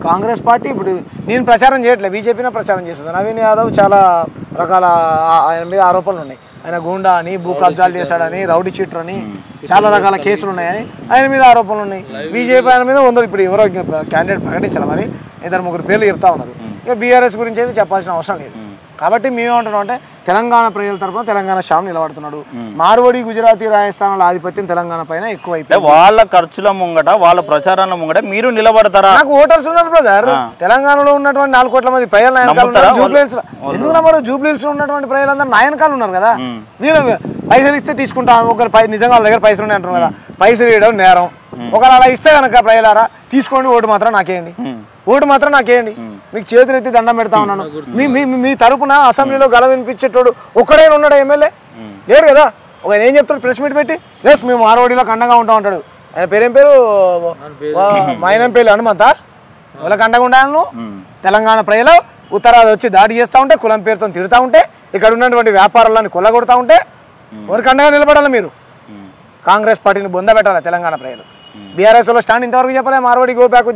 Congress party ఇప్పుడు నేను ప్రచారం చేయట్లేదు, బీజేపీనే ప్రచారం చేస్తుంది. నవీన్ యాదవ్ చాలా రకాల ఆయన మీద ఆరోపణలు ఉన్నాయి. ఆయన గూండా అని, భూ కబ్జాలు చేశాడని, రౌడీ షీటర్ అని చాలా రకాల కేసులు ఉన్నాయని ఆయన మీద ఆరోపణలు ఉన్నాయి. బీజేపీ ఆయన మీద ఇప్పుడు ఎవరో క్యాండిడేట్ ప్రకటించాలి, మరి 2-3 పేర్లు చెప్తా ఉన్నారు. ఇక బీఆర్ఎస్ గురించి అయితే చెప్పాల్సిన అవసరం లేదు. కాబట్టి మేమేమంటున్నాం అంటే తెలంగాణ ప్రజల తరఫున తెలంగాణ శ్యామ్ నిలబడుతున్నాడు. మార్వాడి, గుజరాతీ, రాజస్థాన్ల ఆధిపత్యం తెలంగాణ పైన ఎక్కువ అయిపోయింది. వాళ్ళ ఖర్చుల ముంగట, వాళ్ళ ప్రచారాల ముంగట మీరు నిలబడతారా? నాకు ఓటర్స్ ఉన్నారు బ్రదర్. తెలంగాణలో ఉన్నటువంటి 4 కోట్ల మంది ప్రజలు జూబ్లీహిల్స్ ఎందుకు నమ్మరు? జూబ్లీహిల్స్ లో ఉన్నటువంటి ప్రజలందరూ నాయనకాలు ఉన్నారు కదా. మీరు పైసలు ఇస్తే తీసుకుంటాం. ఒకరు నిజంగా వాళ్ళ దగ్గర పైసలు ఉన్నాయి అంటారు కదా, పైసలు ఇవ్వడం నేరం. ఒకరు అలా ఇస్తే కనుక ప్రజలారా తీసుకోండి, ఓటు మాత్రం నాకేయండి, ఓటు మాత్రం నాకేయండి, మీకు చేతులెత్తి దండం పెడతా ఉన్నాను. మీ తరపున అసెంబ్లీలో గల వినిపించేటోడు ఒక్కడైనా ఉన్నాడు ఎమ్మెల్యే? లేడు కదా. ఒక ఏం చెప్తాడు ప్రెస్ మీట్ పెట్టి, ఎస్ మేము మార్వాడిలో కండగా ఉంటాం అంటాడు. ఆయన పేరేం పేరు? మైనంపల్లి హనుమంత. వాళ్ళకి అండగా ఉండాలను. తెలంగాణ ప్రజలు ఉత్తరాది వచ్చి దాడి చేస్తూ ఉంటే, కులం పేరుతో తిడుతూ ఉంటే, ఇక్కడ ఉన్నటువంటి వ్యాపారాలను కొల్లగొడతా ఉంటే ఎవరికి అండగా నిలబడాలి? మీరు కాంగ్రెస్ పార్టీని బొందబెట్టాలి తెలంగాణ ప్రజలు. బీఆర్ఎస్లో స్టాండ్ ఇంతవరకు చెప్పలే. Marwadi go back